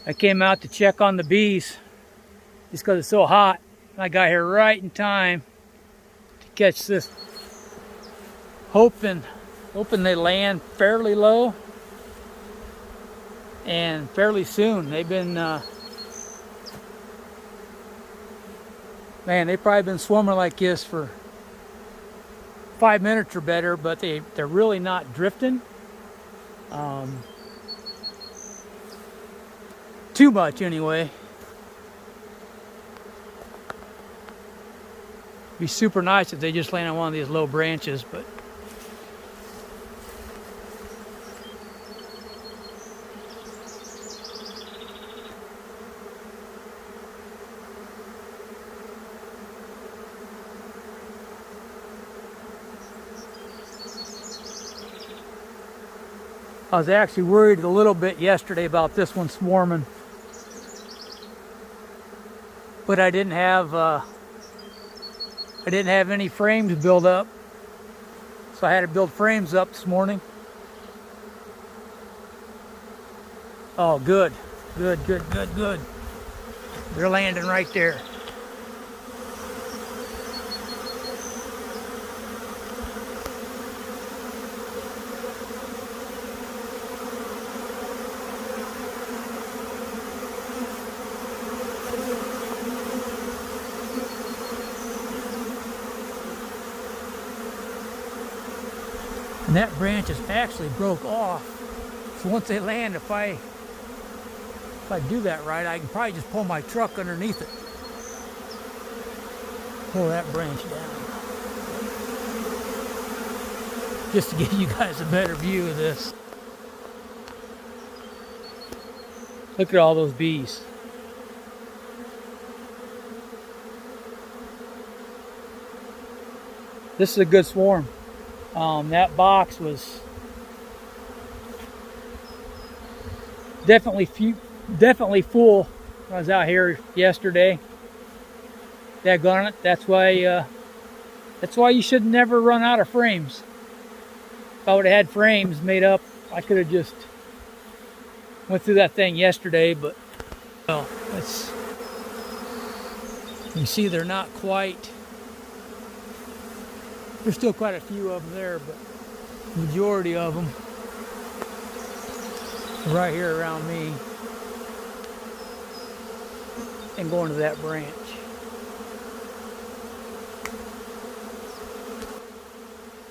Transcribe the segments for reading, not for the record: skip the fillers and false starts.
I came out to check on the bees just because it's so hot. I got here right in time to catch this, hoping they land fairly low and fairly soon. They've been, man, they've probably been swarming like this for 5 minutes or better, but they're really not drifting too much anyway. Be super nice if they just land on one of these low branches, but I was actually worried a little bit yesterday about this one swarming, but I didn't have any frames built up, so I had to build frames up this morning. Oh, good. They're landing right there. And that branch is actually broke off. So once they land, if I do that right, I can probably just pull my truck underneath it. Pull that branch down. Just to give you guys a better view of this. Look at all those bees. This is a good swarm. That box was definitely full when I was out here yesterday. Daggone it. That's why you should never run out of frames. If I would have had frames made up, I could have just went through that thing yesterday, but well, you see they're not quite. There's still quite a few of them there, but the majority of them are right here around me and going to that branch.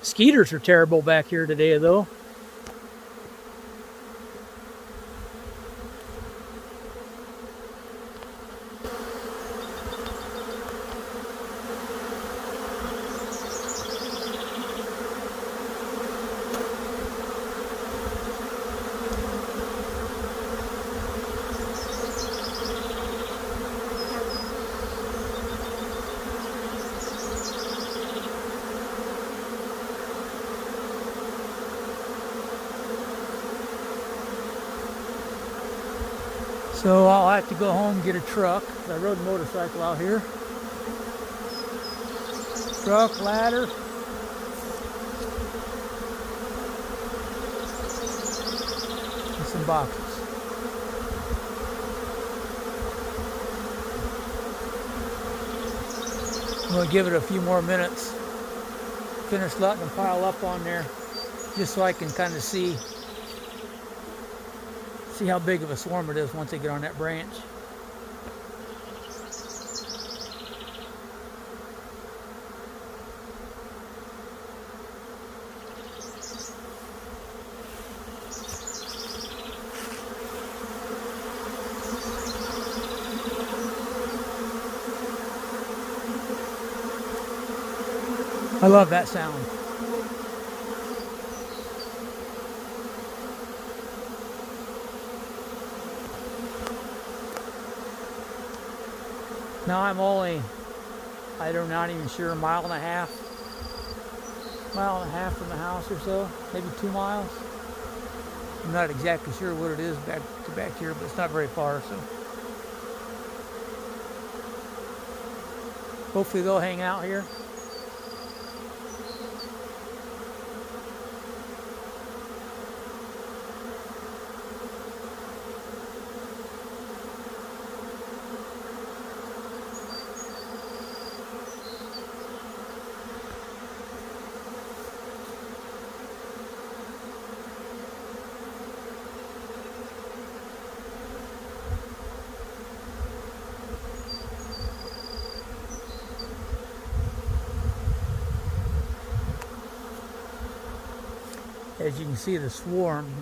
Skeeters are terrible back here today, though. So I'll have to go home and get a truck. I rode a motorcycle out here. Truck, ladder. And some boxes. I'm going to give it a few more minutes. Finish letting them pile up on there. Just so I can kind of see how big of a swarm it is once they get on that branch. I love that sound. Now I'm only, I'm not even sure, a mile and a half from the house or so, maybe 2 miles. I'm not exactly sure what it is back here, but it's not very far, so. Hopefully they'll hang out here. as you can see the swarm.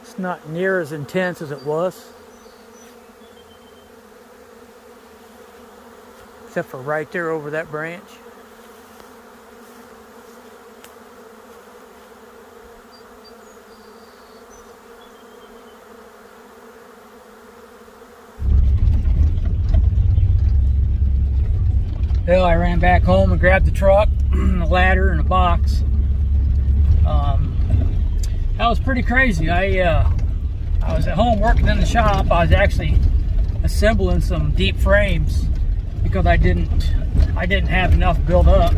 It's not near as intense as it was. Except for right there over that branch. Well, I ran back home and grabbed the truck, a ladder, and a box. That was pretty crazy. I was at home working in the shop. I was actually assembling some deep frames because I didn't have enough built up,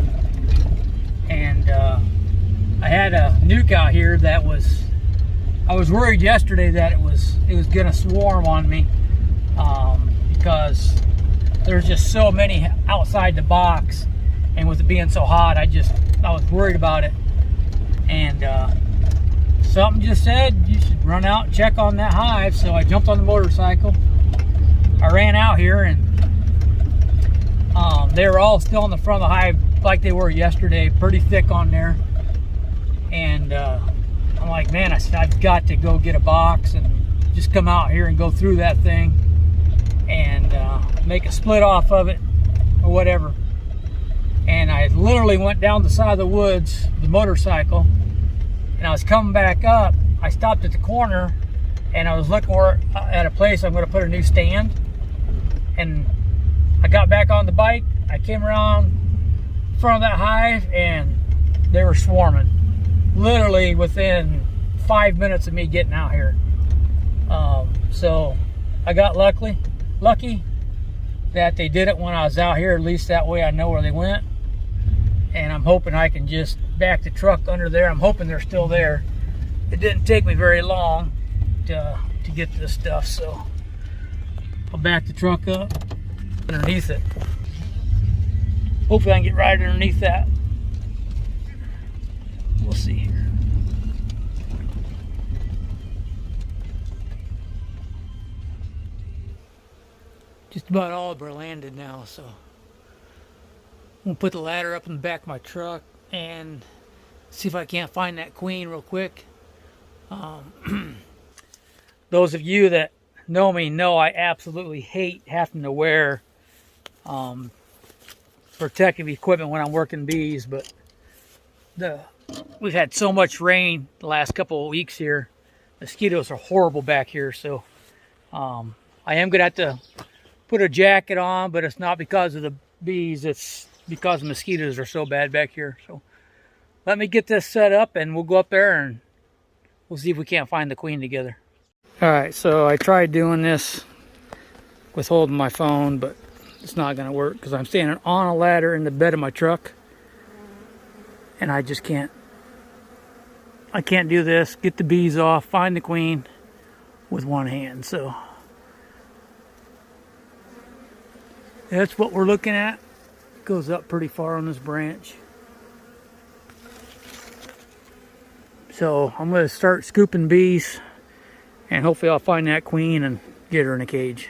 and I had a nuke out here that I was worried yesterday that it was gonna swarm on me because there's just so many outside the box, and with it being so hot, I was worried about it. And something just said you should run out and check on that hive, so I jumped on the motorcycle. I ran out here, and they were all still in the front of the hive like they were yesterday, pretty thick on there. And I'm like, man, I said, I've got to go get a box and just come out here and go through that thing and make a split off of it or whatever. And I literally went down the side of the woods, the motorcycle, and I was coming back up. I stopped at the corner and I was looking at a place I'm going to put a new stand. And I got back on the bike. I came around in front of that hive and they were swarming. Literally within 5 minutes of me getting out here. So I got lucky that they did it when I was out here. At least that way I know where they went. And I'm hoping I can just back the truck under there. I'm hoping they're still there. It didn't take me very long to get this stuff, so I'll back the truck up underneath it. Hopefully I can get right underneath that. We'll see here. Just about all of them are landed now, so I'm gonna put the ladder up in the back of my truck and see if I can't find that queen real quick. Those of you that know me know I absolutely hate having to wear protective equipment when I'm working bees, but we've had so much rain the last couple of weeks here. Mosquitoes are horrible back here, so I am gonna have to put a jacket on, but it's not because of the bees, it's because the mosquitoes are so bad back here. So let me get this set up and we'll go up there and we'll see if we can't find the queen together. All right, so I tried doing this with holding my phone, but it's not gonna work because I'm standing on a ladder in the bed of my truck and I just can't do this, get the bees off, find the queen with one hand. So that's what we're looking at. It goes up pretty far on this branch. So I'm going to start scooping bees and hopefully I'll find that queen and get her in a cage.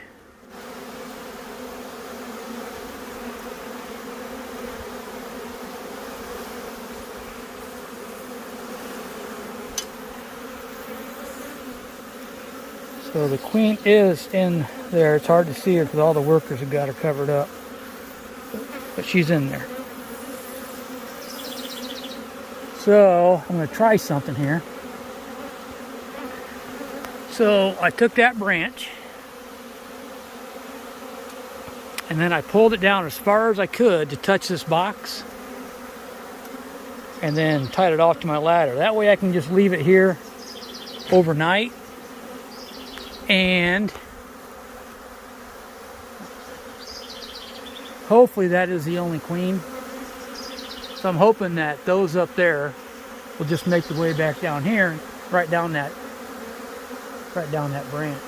So the queen is in there. It's hard to see her because all the workers have got her covered up. But she's in there. So I'm going to try something here. So I took that branch and then I pulled it down as far as I could to touch this box and then tied it off to my ladder. That way I can just leave it here overnight. And hopefully that is the only queen. So I'm hoping that those up there will just make the way back down here, right down that branch.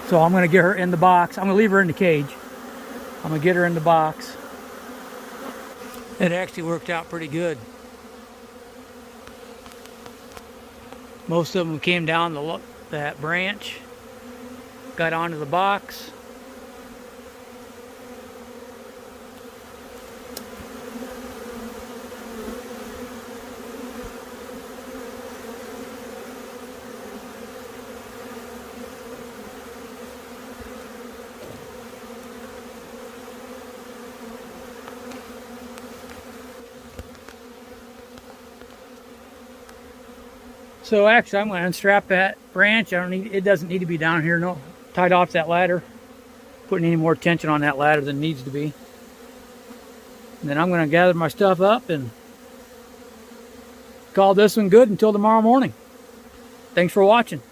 So I'm gonna get her in the box. I'm gonna leave her in the cage. I'm gonna get her in the box. It actually worked out pretty good. Most of them came down that branch, got onto the box, So actually, I'm going to unstrap that branch. It doesn't need to be down here, no, tied off that ladder. Putting any more tension on that ladder than needs to be. And then I'm going to gather my stuff up and call this one good until tomorrow morning. Thanks for watching.